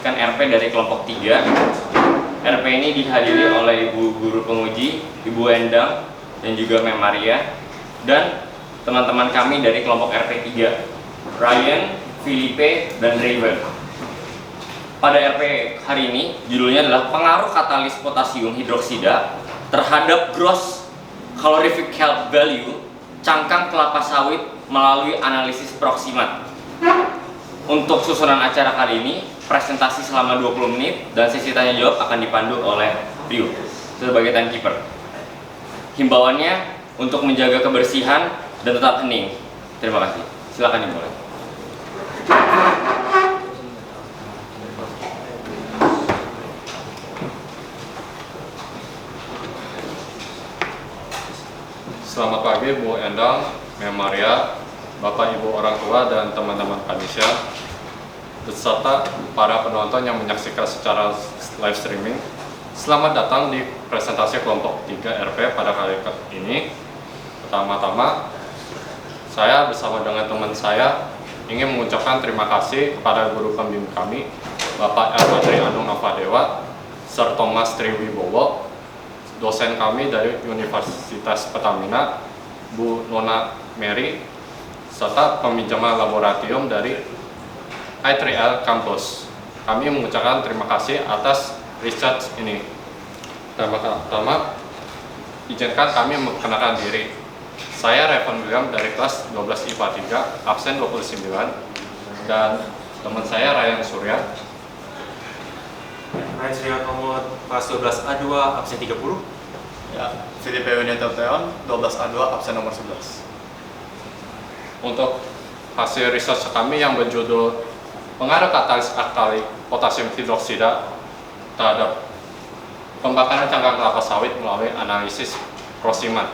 mempresentasikan RP dari kelompok 3. RP ini dihadiri oleh Ibu Guru Penguji, Ibu Endang, dan juga Mem Maria, dan teman-teman kami dari kelompok RP 3, Ryan, Felipe, dan Raven. Pada RP hari ini, judulnya adalah pengaruh katalis potasium hidroksida terhadap gross calorific value cangkang kelapa sawit melalui analisis proximat. Untuk susunan acara kali ini, presentasi selama 20 menit dan sesi tanya jawab akan dipandu oleh Rio sebagai timekeeper. Himbauannya untuk menjaga kebersihan dan tetap hening. Terima kasih. Silakan dimulai. Selamat pagi Bu Endang, Mem Maria, Bapak Ibu orang tua dan teman-teman panitia, beserta para penonton yang menyaksikan secara live streaming. Selamat datang di presentasi kelompok 3 RP pada kali ini. Pertama-tama, saya bersama dengan teman saya ingin mengucapkan terima kasih kepada guru pembimbing kami, Bapak Elmadri Anung Navadewa, Sir Thomas Triwibowo, dosen kami dari Universitas Pertamina, Bu Nona Mary, serta peminjaman laboratorium dari I3L Campus. Kami mengucapkan terima kasih atas research ini. Pertama, izinkan kami memperkenalkan diri. Saya Raven William dari kelas 12 IPA 3, absen 29, dan teman saya Ryan Surya. Ryan Surya Komod, kelas 12 A2, absen 30. Ya, Felipe Winneto Teon, 12 A2, absen nomor 11. Untuk hasil research kami yang berjudul pengaruh katalis alkali potasium hidroksida terhadap pembakaran cangkang kelapa sawit melalui analisis proximat.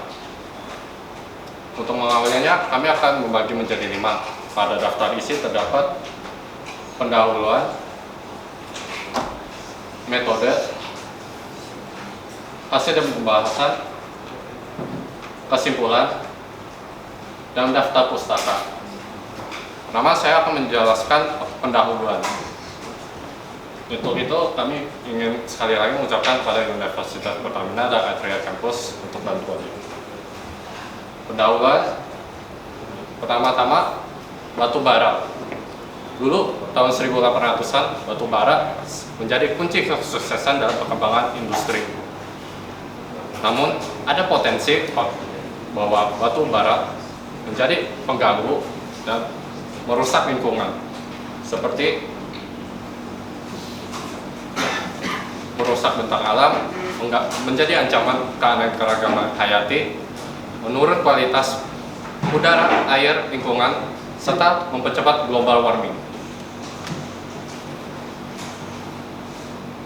Untuk mengawalnya, kami akan membagi menjadi 5. Pada daftar isi terdapat pendahuluan, metode, hasil dan pembahasan, kesimpulan, dan daftar pustaka. Pertama, saya akan menjelaskan pendahuluan. Untuk itu, kami ingin sekali lagi mengucapkan kepada Universitas Pertamina dan I3L Campus untuk bantuannya. Pendahuluan, pertama-tama, batu bara. Dulu, tahun 1800-an, batu bara menjadi kunci kesuksesan dalam perkembangan industri. Namun, ada potensi bahwa batu bara menjadi pengganggu dan merusak lingkungan, seperti merusak bentang alam, menjadi ancaman keanekaragaman hayati, menurun kualitas udara, air, lingkungan, serta mempercepat global warming.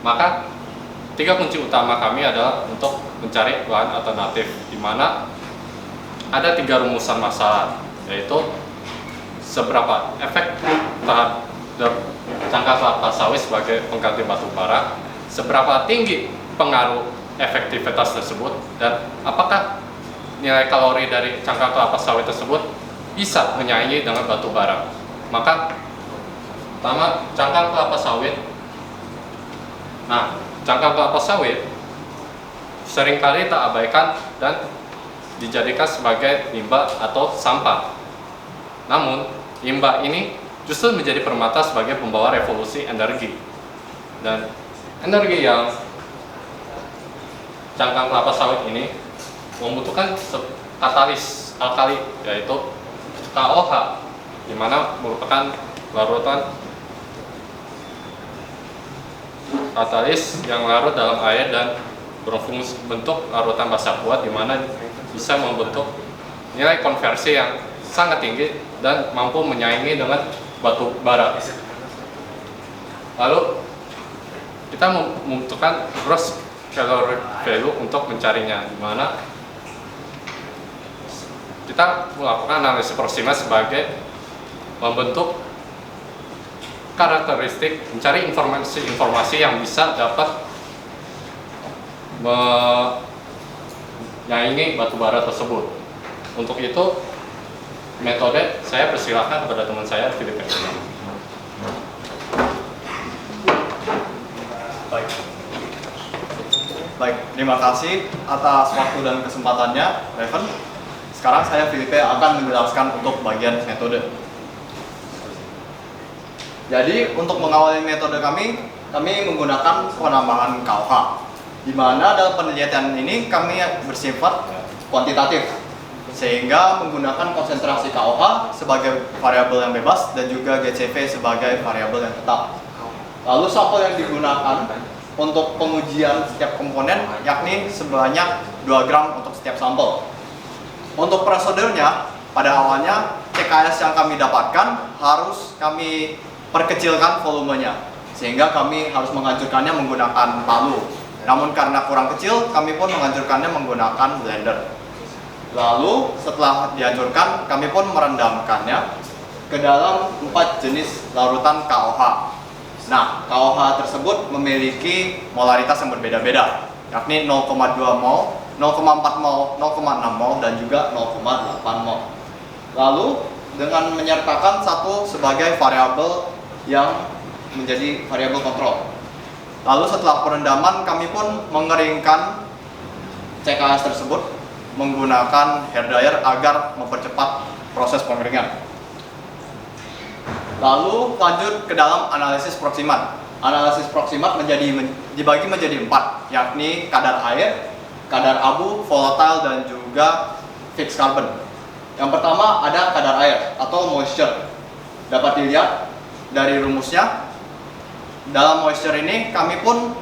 Maka, 3 kunci utama kami adalah untuk mencari bahan alternatif, di mana ada 3 rumusan masalah, yaitu seberapa efek terhadap cangkang kelapa sawit sebagai pengganti batu bara, seberapa tinggi pengaruh efektivitas tersebut, dan apakah nilai kalori dari cangkang kelapa sawit tersebut bisa menyaingi dengan batu bara. Maka, pertama, cangkang kelapa sawit. Nah, cangkang kelapa sawit seringkali tak abaikan dan dijadikan sebagai limbah atau sampah. Namun, limbah ini justru menjadi permata sebagai pembawa revolusi energi. Dan energi yang cangkang kelapa sawit ini membutuhkan katalis alkali, yaitu KOH, di mana merupakan larutan katalis yang larut dalam air dan berfungsi bentuk larutan basah kuat, di mana bisa membentuk nilai konversi yang sangat tinggi dan mampu menyaingi dengan batu bara. Lalu kita membutuhkan gross calorific value untuk mencarinya, di mana kita melakukan analisis proximat sebagai membentuk karakteristik, mencari informasi yang bisa dapat menyaingi batu bara tersebut. Untuk itu, metode saya persilahkan kepada teman saya, Felipe. Baik. Baik, terima kasih atas waktu dan kesempatannya, Raven. Sekarang saya Filipe akan menjelaskan untuk bagian metode. Jadi untuk mengawali metode kami menggunakan penambahan KOH. Di mana dalam penelitian ini kami bersifat kuantitatif, sehingga menggunakan konsentrasi KOH sebagai variabel yang bebas dan juga GCV sebagai variabel yang tetap. Lalu sampel yang digunakan untuk pengujian setiap komponen yakni sebanyak 2 gram untuk setiap sampel. Untuk prosedurnya, pada awalnya CKS yang kami dapatkan harus kami perkecilkan volumenya, sehingga kami harus menghancurkannya menggunakan palu. Namun karena kurang kecil, kami pun menghancurkannya menggunakan blender. Lalu setelah dihancurkan, kami pun merendamkannya ke dalam 4 jenis larutan KOH. Nah, KOH tersebut memiliki molaritas yang berbeda-beda, yakni 0,2 mol, 0,4 mol, 0,6 mol, dan juga 0,8 mol. Lalu dengan menyertakan satu sebagai variabel yang menjadi variabel kontrol. Lalu setelah perendaman, kami pun mengeringkan CKS tersebut menggunakan hair dryer agar mempercepat proses pengeringan. Lalu lanjut ke dalam analisis proximat. Analisis proximat dibagi menjadi 4, yakni kadar air, kadar abu, volatile, dan juga fixed carbon. Yang pertama ada kadar air atau moisture. Dapat dilihat dari rumusnya. Dalam moisture ini kami pun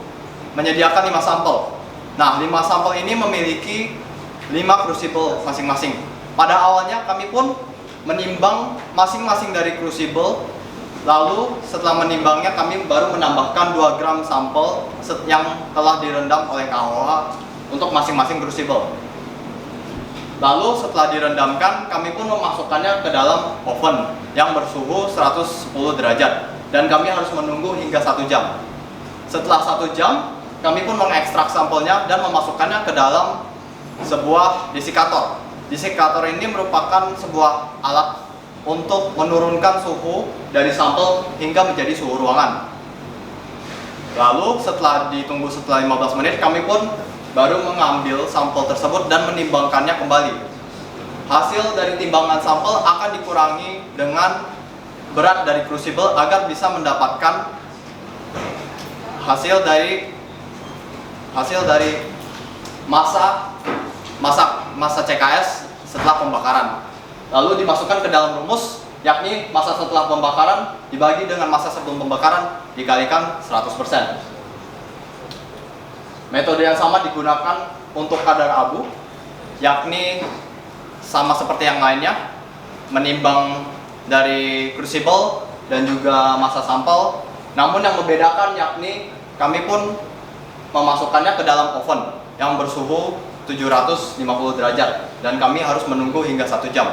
menyediakan 5 sampel. Nah, 5 sampel ini memiliki 5 crucible masing-masing. Pada awalnya kami pun menimbang masing-masing dari crucible. Lalu setelah menimbangnya kami baru menambahkan 2 gram sampel yang telah direndam oleh KOH untuk masing-masing crucible. Lalu setelah direndamkan, kami pun memasukkannya ke dalam oven yang bersuhu 110 derajat. Dan kami harus menunggu hingga 1 jam. Setelah 1 jam, kami pun mengekstrak sampelnya dan memasukkannya ke dalam sebuah desikator. Desikator ini merupakan sebuah alat untuk menurunkan suhu dari sampel hingga menjadi suhu ruangan. Lalu setelah 15 menit, kami pun baru mengambil sampel tersebut dan menimbangkannya kembali. Hasil dari timbangan sampel akan dikurangi dengan berat dari crucible agar bisa mendapatkan hasil dari massa CKS setelah pembakaran. Lalu dimasukkan ke dalam rumus, yakni massa setelah pembakaran dibagi dengan massa sebelum pembakaran dikalikan 100%. Metode yang sama digunakan untuk kadar abu, yakni sama seperti yang lainnya, menimbang dari crucible dan juga massa sampel. Namun yang membedakan yakni kami pun memasukkannya ke dalam oven yang bersuhu 750 derajat dan kami harus menunggu hingga 1 jam.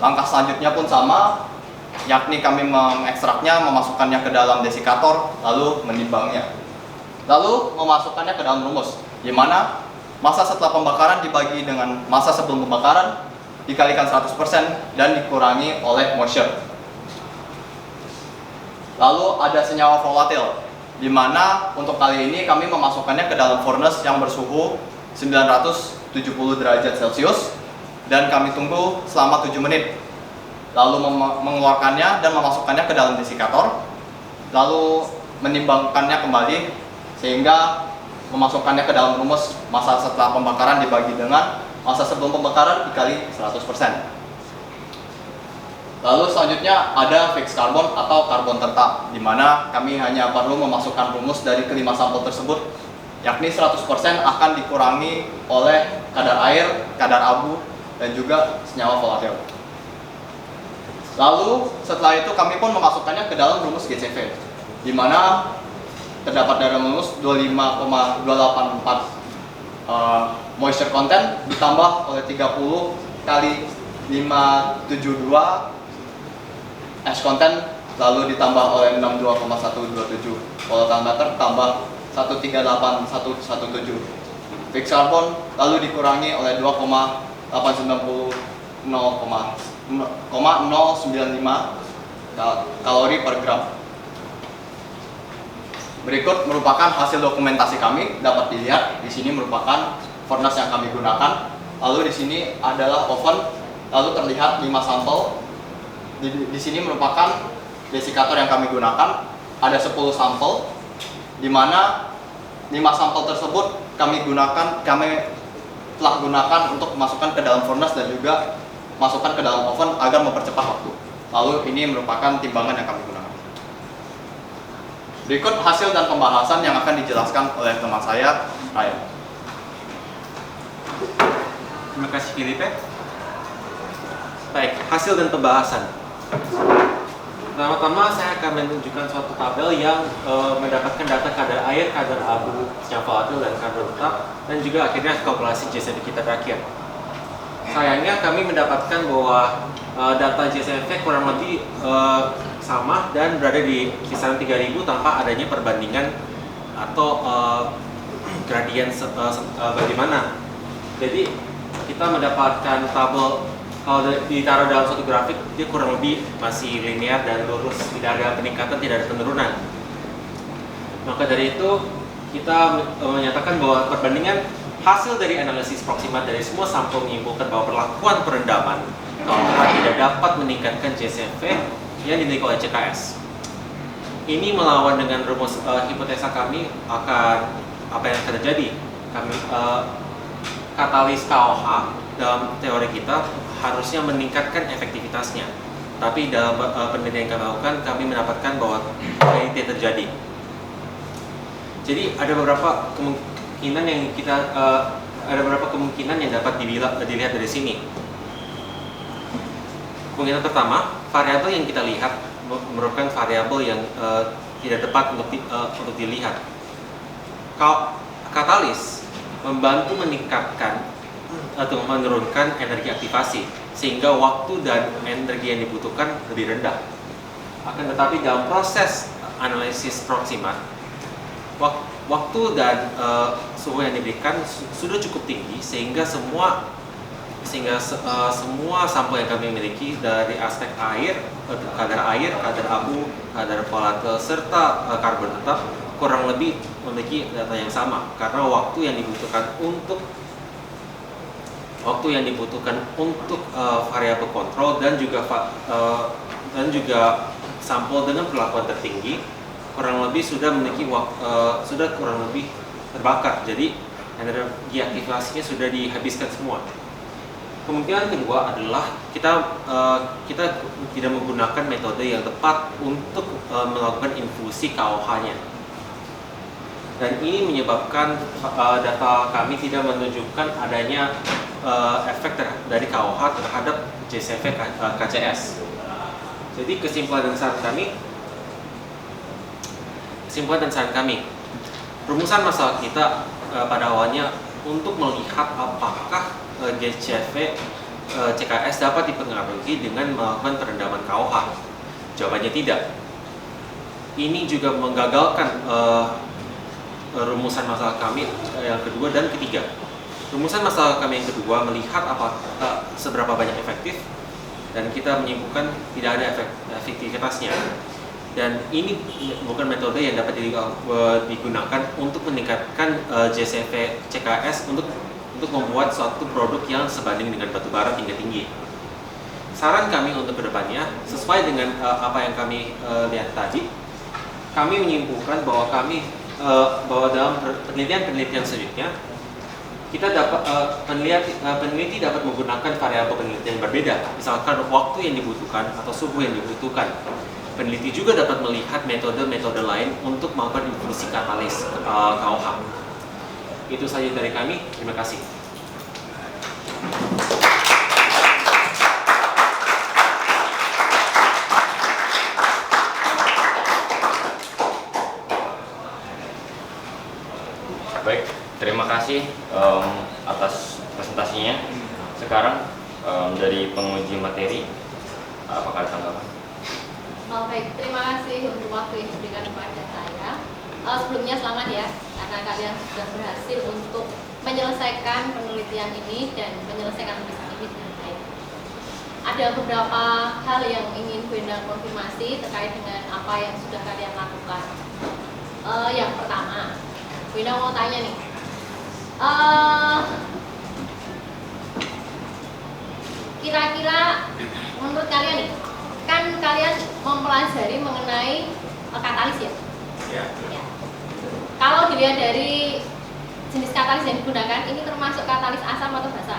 Langkah selanjutnya pun sama, yakni kami mengekstraknya, memasukkannya ke dalam desikator, lalu menimbangnya. Lalu memasukkannya ke dalam rumus, di mana massa setelah pembakaran dibagi dengan massa sebelum pembakaran dikalikan 100% dan dikurangi oleh moisture. Lalu ada senyawa volatil, di mana untuk kali ini kami memasukkannya ke dalam furnace yang bersuhu 970 derajat Celcius dan kami tunggu selama 7 menit. Lalu mengeluarkannya dan memasukkannya ke dalam desikator, lalu menimbangkannya kembali sehingga memasukkannya ke dalam rumus massa setelah pembakaran dibagi dengan massa sebelum pembakaran dikali 100%. Lalu selanjutnya ada fixed carbon atau karbon tetap, di mana kami hanya perlu memasukkan rumus dari kelima sampel tersebut, yakni 100% akan dikurangi oleh kadar air, kadar abu, dan juga senyawa volatil. Lalu setelah itu kami pun memasukkannya ke dalam rumus GCV, di mana terdapat dalam rumus 25,284 moisture content ditambah oleh 30 kali 572 ash content, lalu ditambah oleh 62,127 volatile matter tambah 138117 fixed carbon, lalu dikurangi oleh 2,890,095 kalori per gram. Berikut merupakan hasil dokumentasi kami, dapat dilihat di sini merupakan furnace yang kami gunakan. Lalu di sini adalah oven, lalu terlihat 5 sampel. Di sini merupakan desikator yang kami gunakan, ada 10 sampel, di mana 5 sampel tersebut kami telah gunakan untuk masukkan ke dalam furnace dan juga masukkan ke dalam oven agar mempercepat waktu. Lalu ini merupakan timbangan yang kami gunakan. Berikut hasil dan pembahasan yang akan dijelaskan oleh teman saya, Ryan. Terima kasih Filipe. Baik, hasil dan pembahasan. Pertama-tama saya akan menunjukkan suatu tabel yang mendapatkan data kadar air, kadar abu yang volatil dan karbon tetap, dan juga akhirnya kalkulasi JCV kita terakhir. Sayangnya kami mendapatkan bahwa data JCV kurang lebih sama dan berada di kisaran 3000 tanpa adanya perbandingan atau gradien bagaimana. Jadi kita mendapatkan tabel, kalau ditaruh dalam suatu grafik dia kurang lebih masih linear dan lurus, tidak ada peningkatan, tidak ada penurunan. Maka dari itu kita menyatakan bahwa perbandingan hasil dari analisis proximat dari semua sampel menyimpulkan bahwa perlakuan perendaman KOH tidak dapat meningkatkan JCV yang dimiliki oleh CKS. Ini melawan dengan rumus hipotesa kami akan apa yang terjadi. Kami katalis KOH dalam teori kita harusnya meningkatkan efektivitasnya. Tapi dalam penelitian yang kami lakukan, kami mendapatkan bahwa ini tidak terjadi. Jadi ada beberapa kemungkinan yang dapat dilihat dari sini. Kemungkinan pertama, variabel yang kita lihat merupakan variabel yang tidak tepat untuk dilihat. Katalis membantu meningkatkan atau menurunkan energi aktivasi sehingga waktu dan energi yang dibutuhkan lebih rendah. Akan tetapi dalam proses analisis proximat, waktu dan suhu yang diberikan sudah cukup tinggi sehingga semua sampel yang kami miliki dari aspek air, kadar abu, kadar volatil serta karbon tetap kurang lebih memiliki data yang sama karena waktu yang dibutuhkan untuk variabel kontrol dan juga sampel dengan perlakuan tertinggi kurang lebih sudah kurang lebih terbakar. Jadi energi aktivasinya sudah dihabiskan semua. Kemungkinan kedua adalah kita tidak menggunakan metode yang tepat untuk melakukan infusi KOH-nya. Dan ini menyebabkan data kami tidak menunjukkan adanya efek dari KOH terhadap JCV KCS. Jadi kesimpulan dan saran kami, rumusan masalah kita pada awalnya untuk melihat apakah JCV CKS dapat dipengaruhi dengan melakukan perendaman KOH. Jawabannya tidak. Ini juga menggagalkan rumusan masalah kami yang kedua dan ketiga. Rumusan masalah kami yang kedua melihat apakah seberapa banyak efektif, dan kita menyimpulkan tidak ada efektivitasnya. Dan ini bukan metode yang dapat digunakan untuk meningkatkan JCV CKS untuk membuat suatu produk yang sebanding dengan batubara tingkat tinggi. Saran kami untuk kedepannya, sesuai dengan apa yang kami lihat tadi, kami menyimpulkan bahwa dalam penelitian selanjutnya kita peneliti dapat menggunakan variabel penelitian yang berbeda, misalkan waktu yang dibutuhkan atau suhu yang dibutuhkan. Peneliti juga dapat melihat metode-metode lain untuk melakukan infusi katalis KOH. Itu saja dari kami. Terima kasih. Baik, terima kasih atas presentasinya. Sekarang dari penguji materi, apakah ada tanggapan? Baik, terima kasih untuk waktu yang diberikan kepada saya. Sebelumnya selamat ya, karena kalian sudah berhasil untuk menyelesaikan penelitian ini dan menyelesaikan tulisan ini dengan baik. Ada beberapa hal yang ingin Bu Endang konfirmasi terkait dengan apa yang sudah kalian lakukan. Yang pertama, Wina mau tanya nih. Kira-kira menurut kalian nih, kan kalian mempelajari mengenai katalis ya? Ya. Ya. Kalau dilihat dari jenis katalis yang digunakan, ini termasuk katalis asam atau basa?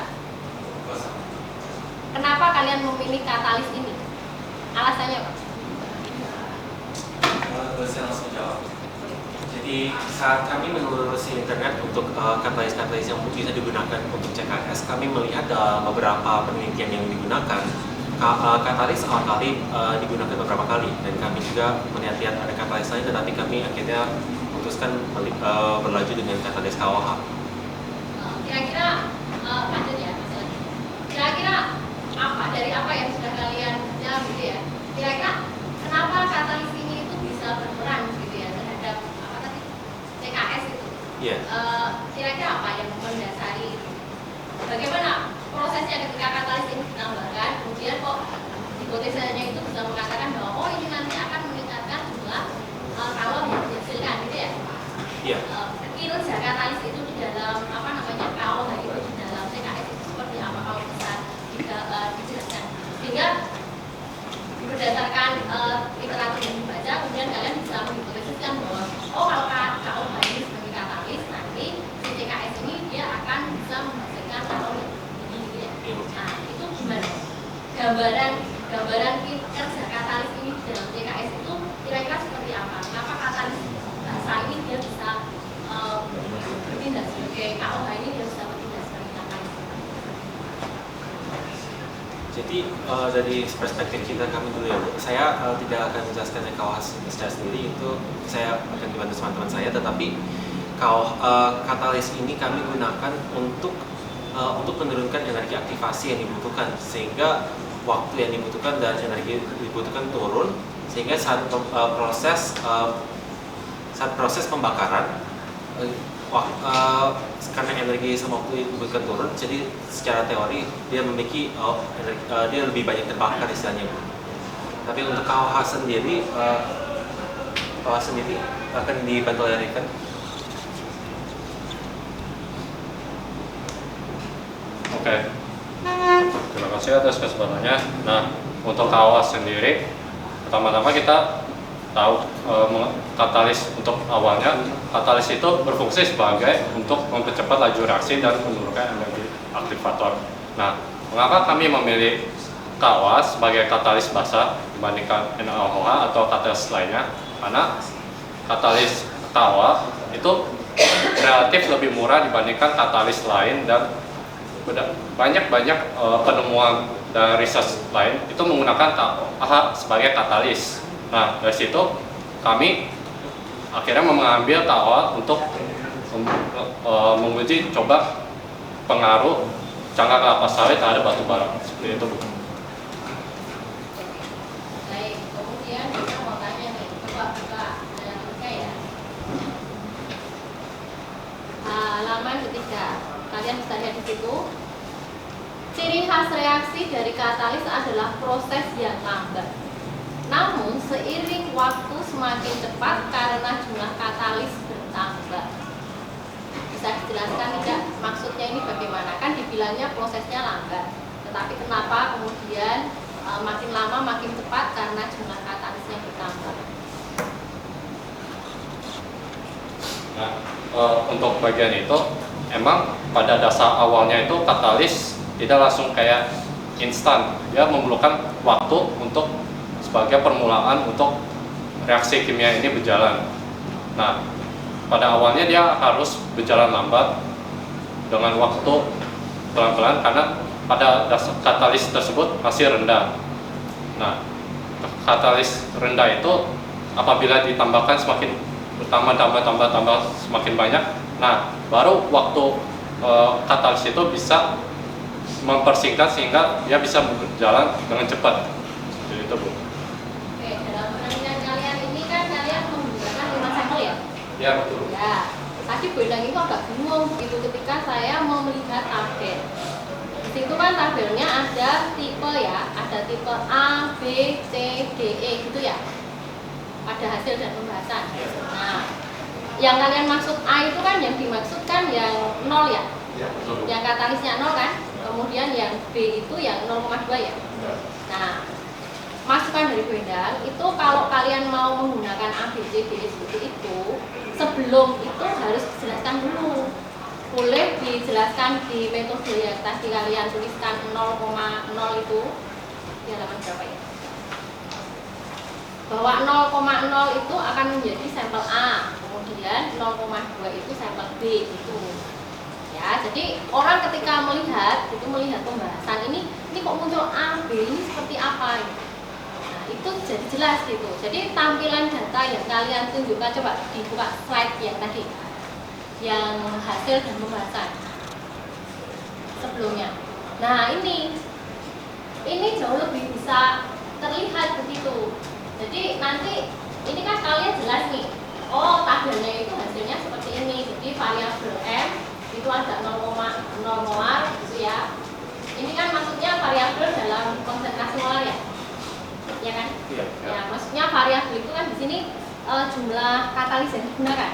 Kenapa kalian memilih katalis ini? Alasannya apa? Saya langsung jawab. Jadi saat kami menelusuri internet untuk katalis-katalis yang bisa digunakan untuk CKS, kami melihat beberapa penelitian yang digunakan. Katalis alkali digunakan beberapa kali, dan kami juga melihat ada katalis lain, tetapi kami akhirnya memutuskan berlanjut dengan katalis KOH. Kira-kira lanjut ya, Mas Lagi. Kira-kira apa dari apa yang sudah kalian jawab gitu ya? Kira-kira kenapa katalis ini itu bisa berperan gitu ya terhadap apa tadi CKS itu? Iya. Kira-kira apa yang mendasari itu? Bagaimana prosesnya ketika katalis ini ditambahkan, kemudian kok hipotesanya itu bisa mengatakan bahwa oh ini nanti akan meningkatkan jumlah kalori yang dihasilkan gitu ya? Iya. Kinerja katalis itu di dalam apa namanya KOH itu di dalam CKS itu seperti apa, kalau bisa dijelaskan, sehingga berdasarkan literatur yang dibaca kemudian kalian bisa menghipotesiskan bahwa oh kalau KOH ini sebagai katalis, nanti si CKS ini dia akan bisa menghasilkan kalori tinggi gitu ya. Nah itu gimana gambaran kerja katalis ini di dalam CKS itu kira-kira seperti apa? Kenapa katalis basa ini dia bisa bertindak sebagai KOH ini dia bisa bertindak sebagai katalis? Jadi dari perspektif kita kami dulu ya, saya tidak akan menjelaskan KOH secara sendiri, itu saya akan dibantu teman-teman saya, tetapi katalis ini kami gunakan untuk menurunkan energi aktivasi yang dibutuhkan, sehingga waktu yang dibutuhkan dan energi yang dibutuhkan turun, sehingga saat proses pembakaran karena energi sama waktu dibutuhkan turun, jadi secara teori dia memiliki dia lebih banyak terbakar istilahnya. Tapi untuk KOH sendiri akan dibantu oleh Riken. Oke, terima kasih atas kesempatannya. Nah, untuk KOH sendiri, pertama-tama kita tahu katalis untuk awalnya, katalis itu berfungsi sebagai untuk mempercepat laju reaksi dan menurunkan energi aktivator. Nah, mengapa kami memilih KOH sebagai katalis basa dibandingkan NaOH atau katalis lainnya? Karena katalis KOH itu relatif lebih murah dibandingkan katalis lain, dan banyak penemuan dan riset lain itu menggunakan KOH sebagai katalis. Nah, dari situ kami akhirnya mengambil KOH untuk menguji coba pengaruh cangkang kelapa sawit terhadap batu bara. Seperti itu, Bu. Baik, kemudian kita mau tanya nih, coba buka ya. Halaman ketiga, kalian bisa lihat di situ. Ciri khas reaksi dari katalis adalah proses yang lambat. Namun seiring waktu semakin cepat karena jumlah katalis bertambah. Bisa dijelaskan tidak maksudnya ini bagaimana? Kan dibilangnya prosesnya lambat, tetapi kenapa kemudian makin lama makin cepat karena jumlah katalisnya bertambah? Nah, untuk bagian itu emang pada dasar awalnya itu katalis tidak langsung kayak instan, dia memerlukan waktu untuk sebagai permulaan untuk reaksi kimia ini berjalan. Nah, pada awalnya dia harus berjalan lambat dengan waktu pelan-pelan karena pada dasar katalis tersebut masih rendah. Nah, katalis rendah itu apabila ditambahkan semakin tambah semakin banyak, nah baru waktu katalis itu bisa mempersingkat sehingga dia bisa berjalan dengan cepat. Jadi itu, Bu. Oke, dalam penelitian kalian ini kan kalian menggunakan 5 sampel ya? Ya, betul. Ya, tadi Bu Endang itu agak bingung gitu ketika saya mau melihat tabel. Di situ kan tabelnya ada tipe ya, ada tipe A, B, C, D, E gitu ya. Pada hasil dan pembahasan. Nah, yang kalian maksud A itu kan yang dimaksudkan yang 0 ya? Ya. Yang katalisnya 0 kan? Kemudian yang B itu yang 0,2 ya? Nah, masukan dari Bu Endang itu kalau kalian mau menggunakan A, B, C, D seperti itu, sebelum itu harus dijelaskan dulu. Boleh dijelaskan di metode yang tadi kalian tuliskan 0,0 itu di halaman berapa ya? Bahwa 0,0 itu akan menjadi sampel A, kemudian 0,2 itu sampel B gitu. Ya, jadi orang ketika melihat pembahasan ini kok muncul A, B ini seperti apa gitu. Nah, itu jadi jelas gitu. Jadi tampilan data yang kalian tunjukkan, coba dibuka slide yang tadi, yang hasil dan pembahasan sebelumnya. Nah, ini jauh lebih bisa terlihat begitu. Jadi nanti ini kan kalian jelas nih, oh tabelnya itu hasilnya seperti ini. Jadi variabel M itu ada 0,0 molar gitu ya. Ini kan maksudnya variabel dalam konsentrasi molar ya, ya kan? Iya. Ya, maksudnya variabel itu kan di sini jumlah katalis yang digunakan.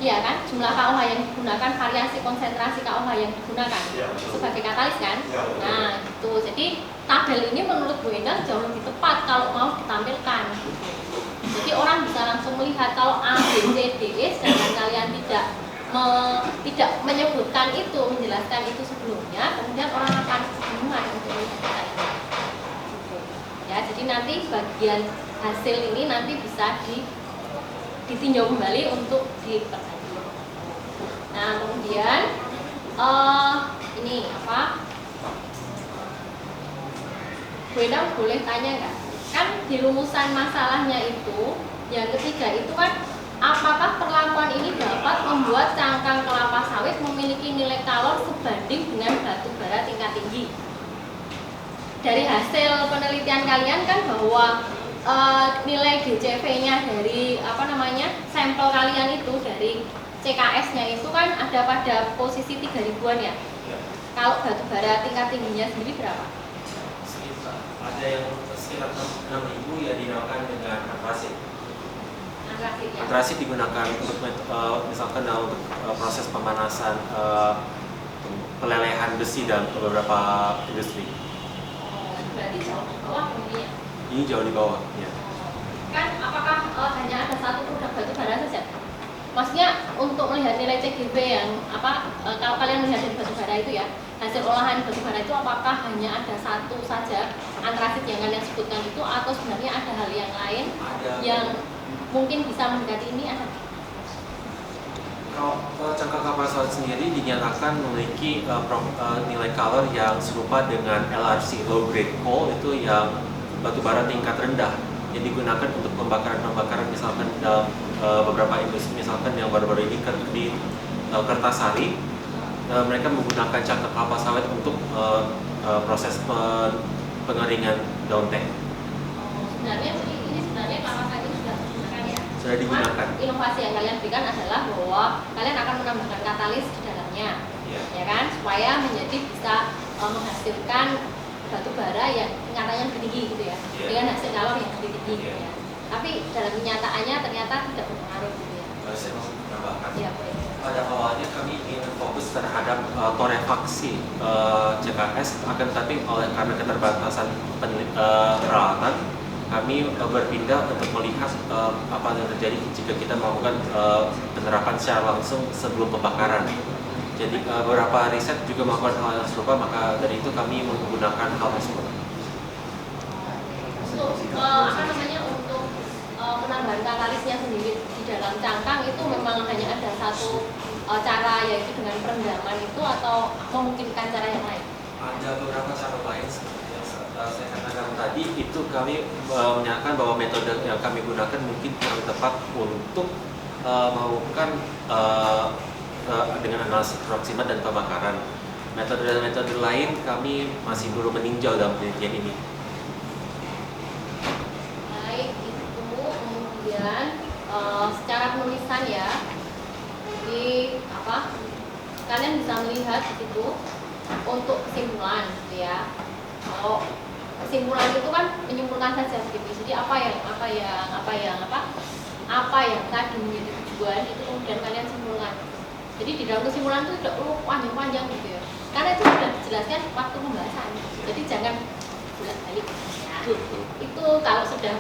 Iya kan? Jumlah KOH yang digunakan, variasi konsentrasi KOH yang digunakan sebagai katalis kan? Nah, gitu. Jadi tabel ini menurut Bu Endang jauh lebih tepat kalau mau ditampilkan. Jadi orang bisa langsung melihat kalau A, B, C, D, E, sedangkan kalian tidak menyebutkan itu, menjelaskan itu sebelumnya, kemudian orang akan bingung untuk melihat itu. Ya, jadi nanti bagian hasil ini nanti bisa ditinjau kembali untuk diperbaiki. Nah, kemudian ini apa? Bu Endang boleh tanya nggak? Kan di rumusan masalahnya itu, yang ketiga itu kan, apakah perlakuan ini dapat membuat cangkang kelapa sawit memiliki nilai kalor sebanding dengan batu bara tingkat tinggi? Dari hasil penelitian kalian kan bahwa nilai GCV-nya dari sampel kalian itu dari CKS-nya itu kan ada pada posisi 3.000-an ya. Kalau batu bara tingkat tingginya sendiri berapa? Ada yang sekitar 6.000 ya dinamakan dengan antrasit. Antrasit ya. Antrasit digunakan untuk misalkan dalam proses pemanasan pelelehan besi dalam beberapa industri. Berarti jauh di bawah ini ya. Ini jauh di bawah. Ya. Kan apakah hanya ada satu produk batu bara saja? Maksudnya untuk melihat nilai CGB yang kalau kalian melihat dari batu bara itu ya, hasil olahan batu bara itu apakah hanya ada satu saja antrasit yang kalian sebutkan itu, atau sebenarnya ada hal yang lain yang mungkin bisa mendekati ini? Ada? Kalau cangkang kapal sawit sendiri dinyatakan memiliki nilai kalor yang serupa dengan LRC, low grade coal, itu yang batu bara tingkat rendah yang digunakan untuk pembakaran misalkan dalam beberapa industri, misalkan yang baru-baru ini di Kertasari, mereka menggunakan cangkang kelapa sawit untuk proses pengeringan daun teh. Sebenarnya ini kelapa sawit sudah digunakan ya. Sudah digunakan. Inovasi yang kalian berikan adalah bahwa kalian akan menambahkan katalis di dalamnya, ya kan, supaya menjadi bisa menghasilkan batu bara yang tingkatannya lebih tinggi gitu ya, dengan hasil kalor yang lebih tinggi gitu ya. Tapi dalam kenyataannya ternyata tidak berpengaruh gitu ya. Saya mau menambahkan. Ya, boleh. Pada awalnya kami ingin fokus terhadap torefaksi CKS, akan tetapi karena keterbatasan peralatan, kami berpindah untuk melihat apa yang terjadi jika kita melakukan penerapan secara langsung sebelum pembakaran. Jadi beberapa riset juga melakukan hal yang serupa, maka dari itu kami menggunakan hal tersebut. Untuk penambahan katalisnya sendiri di dalam cangkang itu memang hanya ada satu cara, yaitu dengan perendaman itu, atau memungkinkan cara yang lain? Ada beberapa cara lain seperti yang saya katakan tadi, itu kami menyatakan bahwa metode yang kami gunakan mungkin kurang tepat untuk melakukan dengan analisis proksimat dan pembakaran. Metode lain kami masih belum meninjau dalam penelitian ini. Baik, itu kemudian secara penulisan ya, jadi kalian bisa melihat itu untuk kesimpulan gitu ya. Kalau kesimpulan itu kan menyimpulkan saja gitu. Jadi apa yang tadi menjadi tujuan itu kemudian kalian simpulkan. Jadi di dalam kesimpulan itu tidak perlu panjang-panjang gitu ya, karena itu sudah dijelaskan waktu pembahasan. Jadi jangan bolak-balik. Ya, itu kalau sudah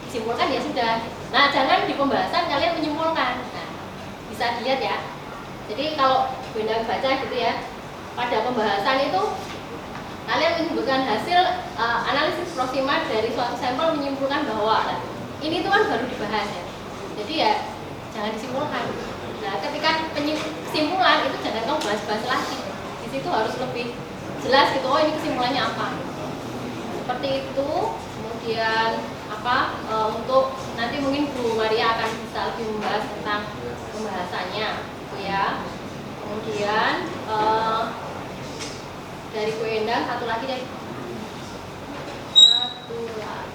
disimpulkan ya sudah. Nah, jangan di pembahasan kalian menyimpulkan. Nah, bisa dilihat ya. Jadi kalau Bunda baca gitu ya, pada pembahasan itu kalian menyebutkan hasil analisis proximal dari suatu sampel menyimpulkan bahwa ini tuh kan baru dibahas ya. Jadi ya jangan disimpulkan. Nah, ketika kesimpulan itu jangan kamu bahas-bahas lagi. Di situ harus lebih jelas gitu. Oh, ini kesimpulannya apa? Seperti itu. Kemudian untuk nanti mungkin Bu Maria akan bisa lebih membahas tentang pembahasannya, gitu ya. Kemudian dari Bu Endang satu lagi deh. Satu lagi.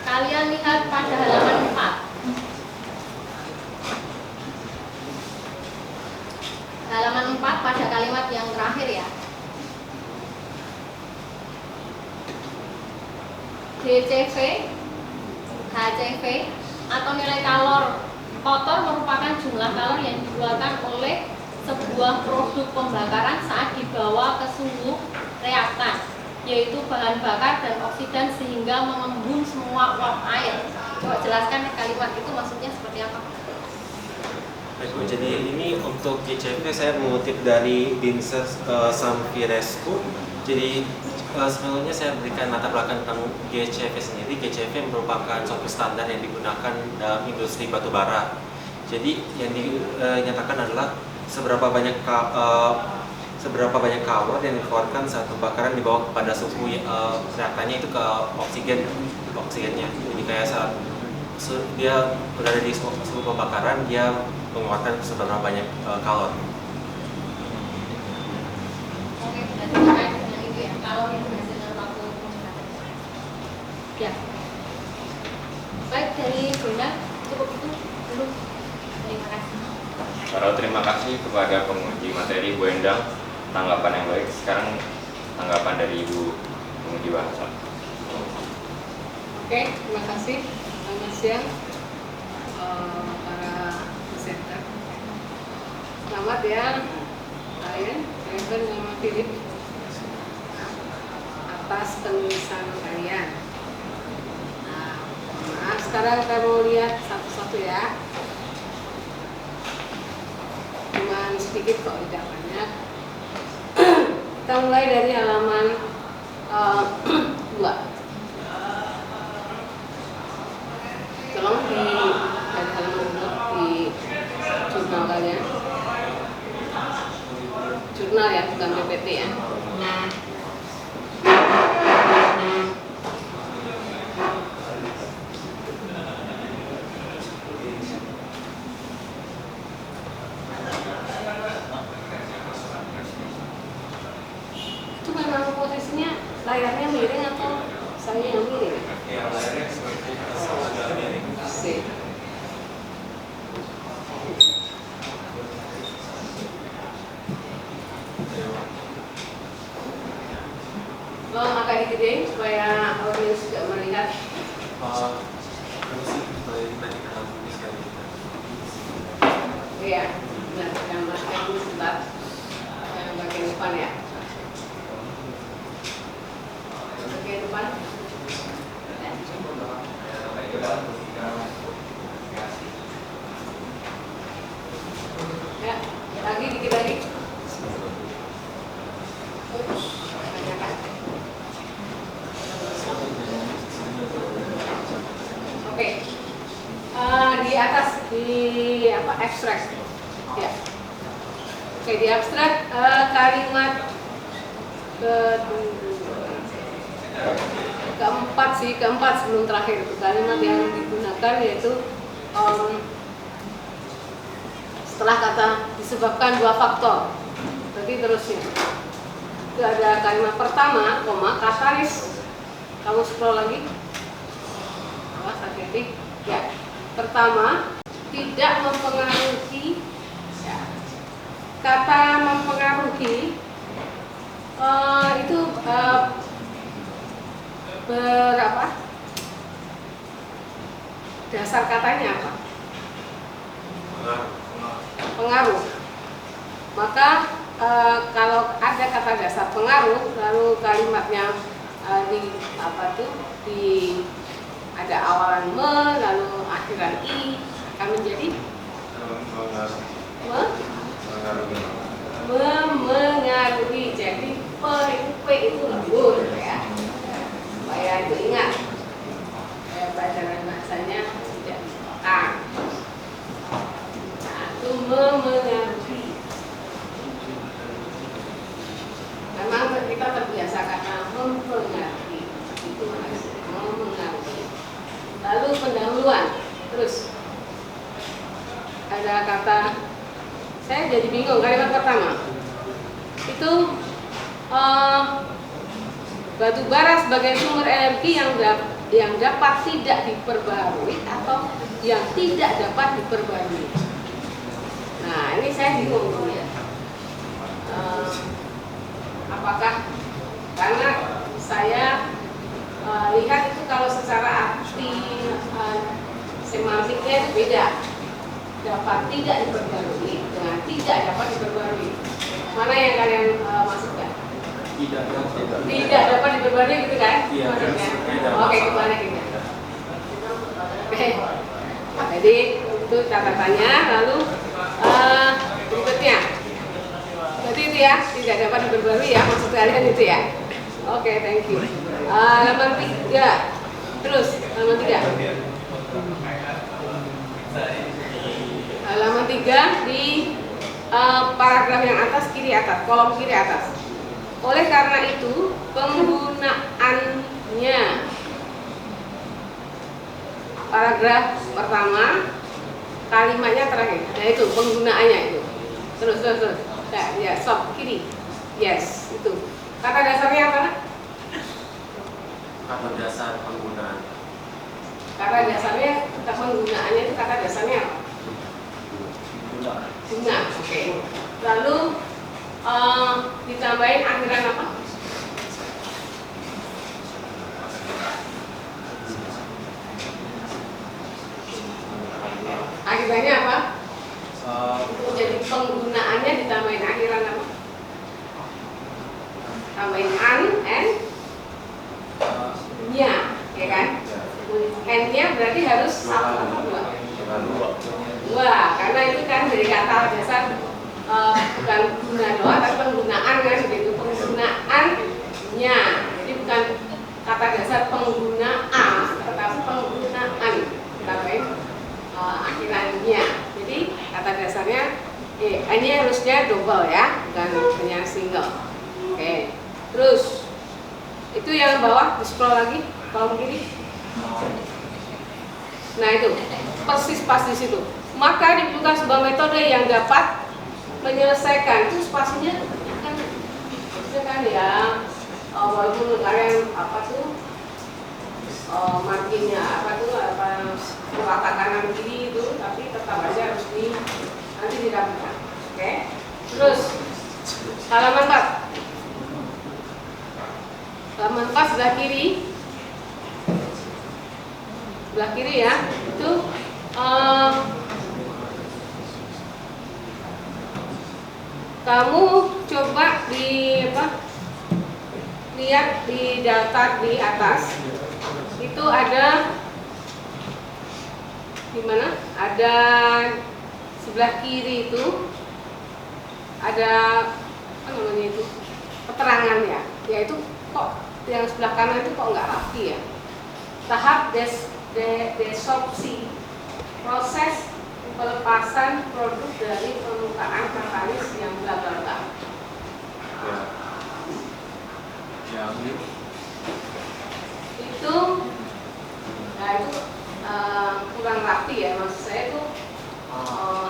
Kalian lihat pada halaman 4. Halaman 4 pada kalimat yang terakhir ya. GCV, HCV atau nilai kalor kotor merupakan jumlah kalor yang dikeluarkan oleh sebuah produk pembakaran saat dibawa ke suhu reaktan, yaitu bahan bakar dan oksidan sehingga mengembun semua uap air. Coba jelaskan kalimat itu maksudnya seperti apa? Baik Bu, jadi ini untuk GCV saya mengutip dari Binser Samfirescu. Jadi sebelumnya saya berikan latar belakang tentang GCV sendiri. GCV merupakan suatu standar yang digunakan dalam industri batubara. Jadi yang dinyatakan adalah seberapa banyak kalor yang dikeluarkan saat pembakaran dibawa kepada suhu reaktannya itu ke oksigennya. Jadi kayak saat dia berada di suhu pembakaran, dia mengeluarkan seberapa banyak kalor. Oke, berarti terkait dengan itu ya, kalor yang berhasil dalam waktu pembakaran. Ya. Baik, dari Bunda cukup itu dulu. Terima kasih. Terima kasih kepada penguji materi Bu Endang, tanggapan yang baik. Sekarang tanggapan dari Ibu penguji bahasa. Oke, terima kasih. Selamat siang para presenter. Selamat ya kalian, saya bernama Philip, atas penulisan kalian. Nah, maaf, sekarang kita mau lihat satu-satu ya. Cuman sedikit kok, tidak banyak. Kita mulai dari halaman 2. Tolong dari halaman 2 di jurnal kalian. Jurnal ya, bukan PPT ya. Itu memang posisinya layarnya miring atau saya yang miring? Ya, layarnya seperti miring. Sip. Agak digedein supaya audiens juga melihat. Iya, benar. Gambarnya dulu sebentar. Yang bagian depan ya. Bagian depan. Ya, lagi dikit lagi. Oke. Di atas di abstrak. Ya. Oke, di abstrak kalimat keempat sebelum terakhir itu kalimat yang digunakan yaitu setelah kata disebabkan 2 faktor. Berarti terusnya. Itu ada kalimat pertama, katalis. Kamu scroll lagi. Awas, hati-hati. Ya. Pertama, tidak mempengaruhi ya, kata mempengaruhi itu berapa? Dasar katanya apa? Pengaruh. Maka kalau ada kata dasar pengaruh, lalu kalimatnya ada awalan me, lalu akhiran i, akan menjadi mengaruhi. Jadi p itu lembur ya. Supaya itu ingat. Pelajaran bahasanya tidak dilupakan. Nah, itu mengaruhi. Memang kita terbiasa karena mempengaruhi. Itu mengaruhi. Lalu pendahuluan. Terus ada kata, saya jadi bingung kalimat pertama. Itu batu bara sebagai sumber energi yang dapat tidak diperbarui atau yang tidak dapat diperbarui. Nah, ini saya bingung ya. Apakah karena saya lihat itu kalau secara arti semantiknya itu beda. Dapat tidak diperbarui dengan tidak dapat diperbarui. Mana yang kalian masukkan? Tidak dapat diperbarui gitu kan? Iya. Maksudnya. Oke, gimana kita? Oke. Jadi itu catatannya. Lalu berikutnya. Berarti itu ya, tidak dapat diperbarui ya maksud kalian itu ya. Oke, thank you. Halaman 3. Terus halaman 3. Halaman 3 di paragraf yang atas, kiri atas, kolom kiri atas. Oleh karena itu, penggunaannya, paragraf pertama, kalimatnya terakhir. Nah itu penggunaannya itu. Terus. Nah, ya, stop kiri. Yes, itu. Kata dasarnya apa? Kata dasar penggunaan. Kata dasarnya, kata penggunaannya itu kata dasarnya apa? Guna. Oke. Lalu ditambahin akhiran apa? Akhirannya apa? Jadi penggunaannya ditambahin akhiran apa? Tambahin an, and, nya, ya kan? N-nya berarti harus satu atau dua, karena itu kan dari kata dasar bukan guna doang, tapi penggunaan kan begitu, penggunaannya. Jadi bukan kata dasar penggunaan, tetapi penggunaan, tambahin akhirannya. Jadi kata dasarnya ini harusnya double ya, bukan hanya single. Oke. Terus itu yang bawah, di scroll lagi, kolom kiri. Nah itu persis pas di situ. Maka dibutuhkan sebuah metode yang dapat menyelesaikan. Itu spasinya kan ya, walaupun kalian marginnya rata kanan kiri itu, tapi tetap aja harus nanti dirapikan. Oke. Terus halaman 4. Halaman 4 sebelah kiri. Sebelah kiri ya, itu kamu coba lihat di daftar di atas. Itu ada di mana? Ada sebelah kiri itu ada apa namanya itu? Keterangan ya. Yaitu kok yang sebelah kanan itu kok nggak rapi ya? Tahap desorpsi, proses pelepasan produk dari permukaan katalis yang bla bla bla. Itu kurang rapi ya, maksud saya itu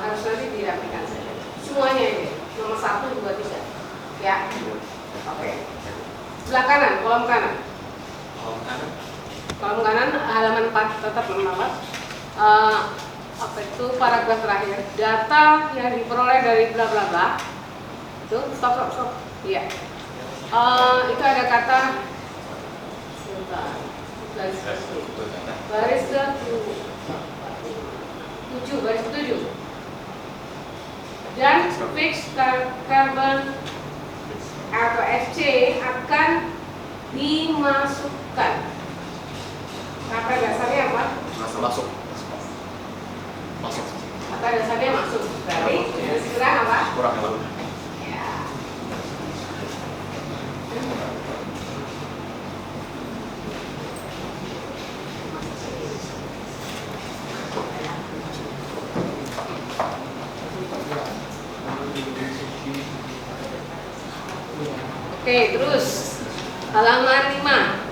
harus nanti dirapikan saja. Semuanya ini nomor 1, 2, 3 ya. Oke. Sebelah kanan, kolom kanan. Kolom kanan halaman 4 tetap menawar. Apa itu paragraf terakhir? Data yang diperoleh dari bla bla bla Itu stop. Iya. Itu ada kata sebentar. Baris ke 7, baris ke 7. Dan fixed carbon atau FC akan dimasukkan. Kata dasarnya apa? Masuk. Kata dasarnya masuk. Berarti kurang apa? Kurang yang lalu. Ya. Oke, terus halaman 5.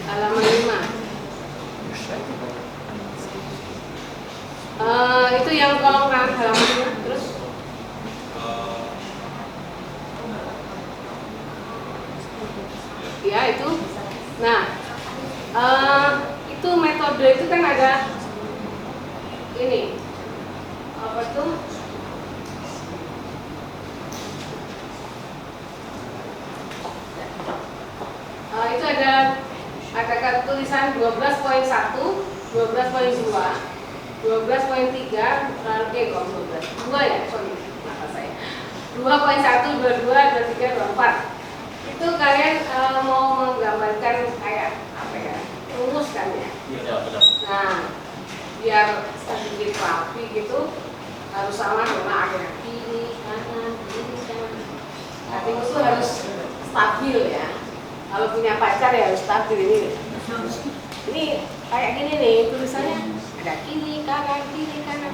Halaman 5. Itu yang kolom kanan halaman 5. Terus ya itu. Nah, itu metode itu kan ada ini apa tuh? Itu ada tulisan 12.1, 12.2, 12.3, lalu kok 2 ya, sorry, mata saya. 2.1, 22, 23, 24. Itu kalian mau menggambarkan kayak apa ya? Rumus kan ya? Iya, benar. Nah, biar sedikit rapi gitu harus sama dengan ada kiri, kanan. Hati musuh harus stabil ya. Kalau punya pacar ya harus stabil ini. Ini kayak gini nih tulisannya ada kiri kanan.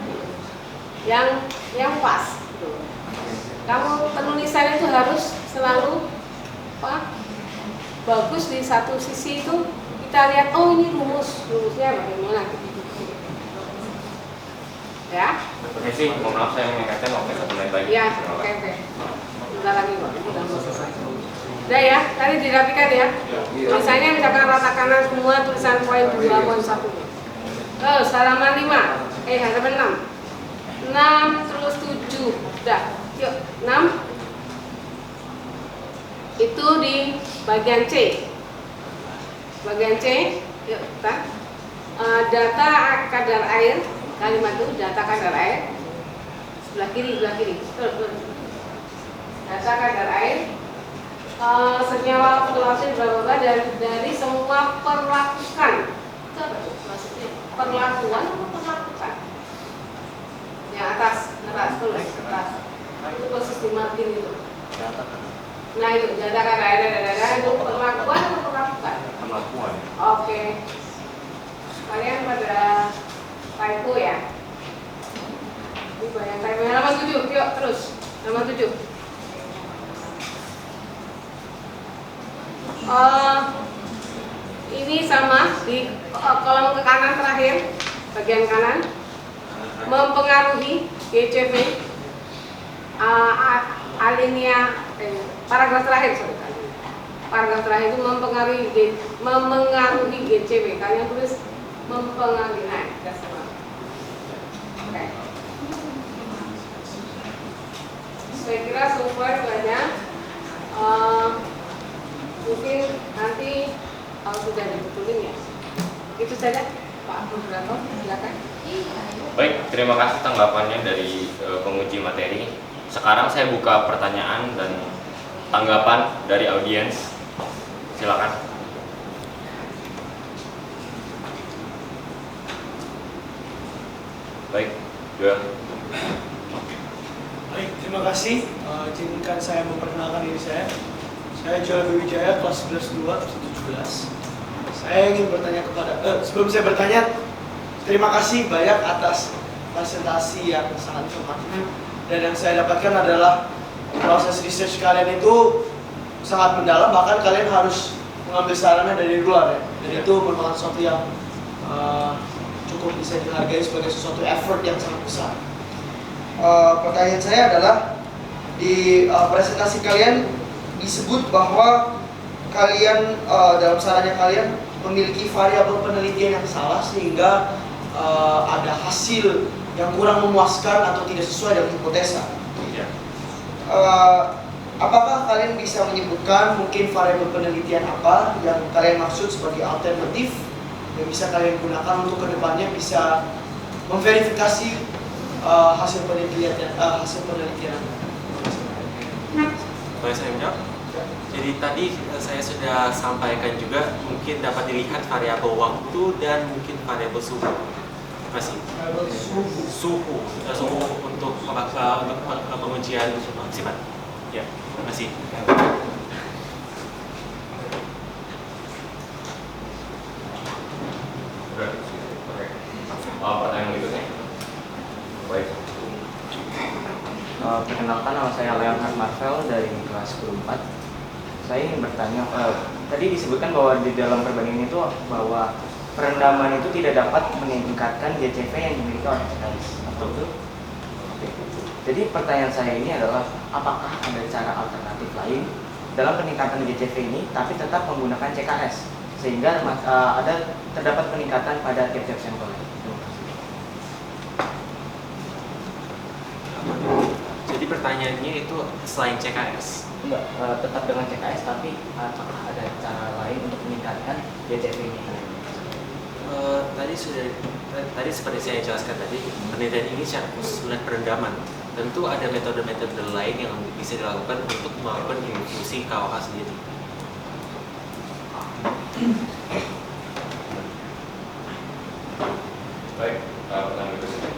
Yang pas. Gitu. Kamu penulisan itu harus selalu bagus di satu sisi itu kita lihat oh ini rumusnya bagaimana gitu. Ya? Permisi, mohon maaf saya mengingatkan waktu 1 menit lagi. Ya, oke. Bentar lagi Pak, ini udah mau selesai. Udah ya, tadi dirapikan ya. Tulisannya misalkan rata kanan semua tulisan poin 2, poin 1. Terus halaman 5, halaman 6. 6 terus 7. Udah, yuk 6. Itu di bagian C. Bagian C, yuk kita. Data kadar air, kalimat itu data kadar air. Sebelah kiri. Terus. Data kadar air. Senyawa penghasil bla dari semua perlakukan. Itu apa tuh maksudnya? Perlakuan atau perlakukan? Yang atas tulis atas. Itu posisi dimatiin itu. Nah itu data kadar air itu perlakuan atau perlakukan? Perlakuan. Oke. Kalian pada typo ya? Ini banyak typo. Halaman 7, yuk terus. Halaman 7. Ini sama di kolom ke kanan terakhir, bagian kanan, mempengaruhi GCV, alinea, paragraf terakhir, paragraf terakhir itu mempengaruhi GCV. Kalian tulis mempengaruhi, nah, oke. Saya kira so far banyak. Mungkin nanti kalau sudah dibetulin ya. Itu saja Pak Moderator, silakan. Baik, terima kasih tanggapannya dari penguji materi. Sekarang saya buka pertanyaan dan tanggapan dari audiens. Silakan. Baik, Joel. Baik, terima kasih. Izinkan saya memperkenalkan diri saya. Saya Joel Wijaya, kelas 11 2, 17. Saya ingin bertanya kepada, sebelum saya bertanya, terima kasih banyak atas presentasi yang sangat informatif. Dan yang saya dapatkan adalah proses research kalian itu sangat mendalam, bahkan kalian harus mengambil sarannya dari luar ya. Dan itu merupakan sesuatu yang cukup bisa dihargai sebagai sesuatu effort yang sangat besar. Pertanyaan saya adalah, di presentasi kalian disebut bahwa kalian dalam sarannya kalian memiliki variabel penelitian yang salah sehingga ada hasil yang kurang memuaskan atau tidak sesuai dengan hipotesa. Ya. Apakah kalian bisa menyebutkan mungkin variabel penelitian apa yang kalian maksud sebagai alternatif yang bisa kalian gunakan untuk kedepannya bisa memverifikasi hasil penelitian Boleh saya menjawab? Jadi tadi saya sudah sampaikan juga mungkin dapat dilihat variabel waktu dan mungkin variabel suhu. Masih suhu untuk pengujian sifat. Ya, masih. Pertanyaan berikutnya. Baik. Perkenalkan, nama saya Leonhard Marvel dari kelas 4. Saya ingin bertanya, tadi disebutkan bahwa di dalam perbandingan itu bahwa perendaman itu tidak dapat meningkatkan GCV yang dimiliki oleh CKS. Betul? Jadi pertanyaan saya ini adalah, apakah ada cara alternatif lain dalam peningkatan GCV ini, tapi tetap menggunakan CKS, sehingga terdapat peningkatan pada tiap-tiap sampel? Jadi pertanyaannya itu selain CKS? Enggak, tetap dengan CKS, tapi apakah ada cara lain untuk meningkatkan GCV ini? Tadi seperti saya jelaskan tadi, penelitian ini secara khusus melihat perendaman. Tentu ada metode-metode lain yang bisa dilakukan untuk melakukan infusi KOH sendiri. Baik, pertanyaan berikutnya.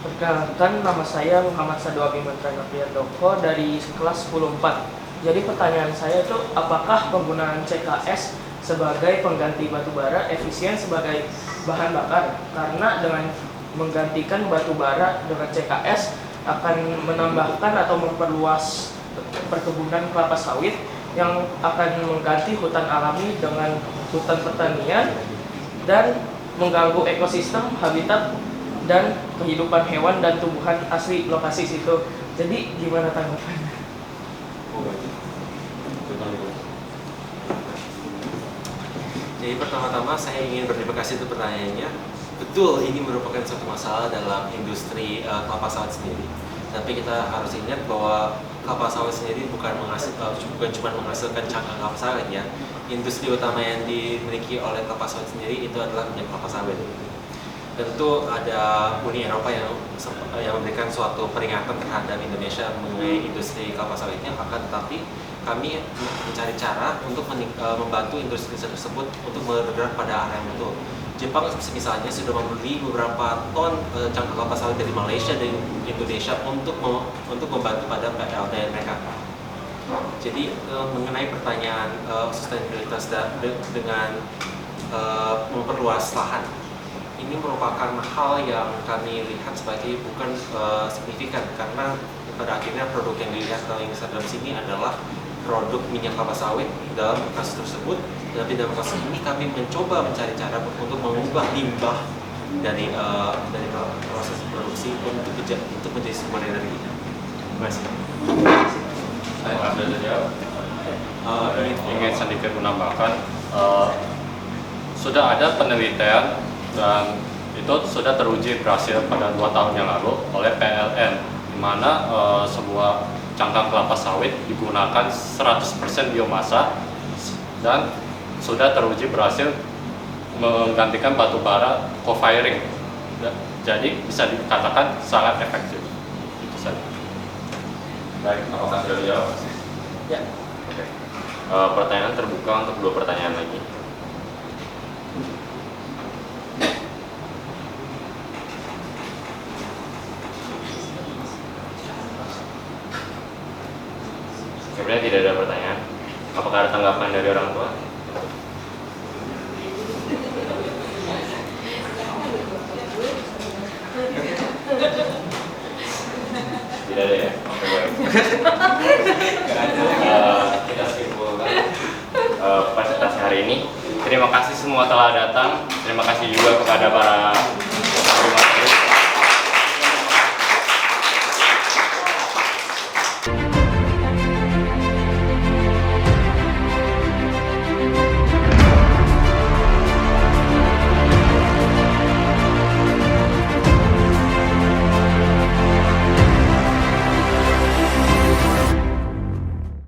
Perkenalkan, nama saya Muhammad Sadwa Bimantara Priyandoko dari kelas 10-4. Jadi pertanyaan saya itu, apakah penggunaan CKS sebagai pengganti batu bara efisien sebagai bahan bakar? Karena dengan menggantikan batu bara dengan CKS akan menambahkan atau memperluas perkebunan kelapa sawit yang akan mengganti hutan alami dengan hutan pertanian dan mengganggu ekosistem, habitat, dan kehidupan hewan dan tumbuhan asli lokasi situ. Jadi gimana tanggapannya? Jadi pertama-tama saya ingin berterima kasih untuk pertanyaannya. Betul, ini merupakan suatu masalah dalam industri kelapa sawit sendiri. Tapi kita harus ingat bahwa kelapa sawit sendiri bukan cuma menghasilkan cangkang kelapa sawit ya. Industri utama yang dimiliki oleh kelapa sawit sendiri itu adalah minyak kelapa sawit. Tentu ada Uni Eropa yang memberikan suatu peringatan terhadap Indonesia mengenai industri kelapa sawitnya, akan tetapi kami mencari cara untuk membantu industri tersebut untuk bergerak pada arah yang betul. Jepang misalnya sudah membeli beberapa ton cangkang kelapa sawit dari Malaysia dan Indonesia untuk membantu pada PLT mereka. Jadi mengenai pertanyaan sustainabilitas dengan memperluas lahan, ini merupakan hal yang kami lihat sebagai bukan signifikan, karena pada akhirnya produk yang dilihat dalam sini adalah produk minyak kelapa sawit dalam kasus tersebut. Dan dalam kasus ini kami mencoba mencari cara untuk mengubah limbah dari proses produksi untuk menjadi sumber energi. Terima kasih. Saya ingin sedikit menambahkan, sudah ada penelitian dan itu sudah teruji berhasil pada 2 tahun yang lalu oleh PLN, di mana sebuah cangkang kelapa sawit digunakan 100% biomasa dan sudah teruji berhasil menggantikan batu bara co-firing. Jadi bisa dikatakan sangat efektif. Itu saja. Baik, apakah sudah dijawab? Ya. Oke. Pertanyaan terbuka untuk 2 pertanyaan lagi. Sebenarnya tidak ada pertanyaan. Apakah ada tanggapan dari orang tua? Tidak ada ya? Oke, baik. Kita skip dulu kan presentasi hari ini. Terima kasih semua telah datang. Terima kasih juga kepada para pemateri.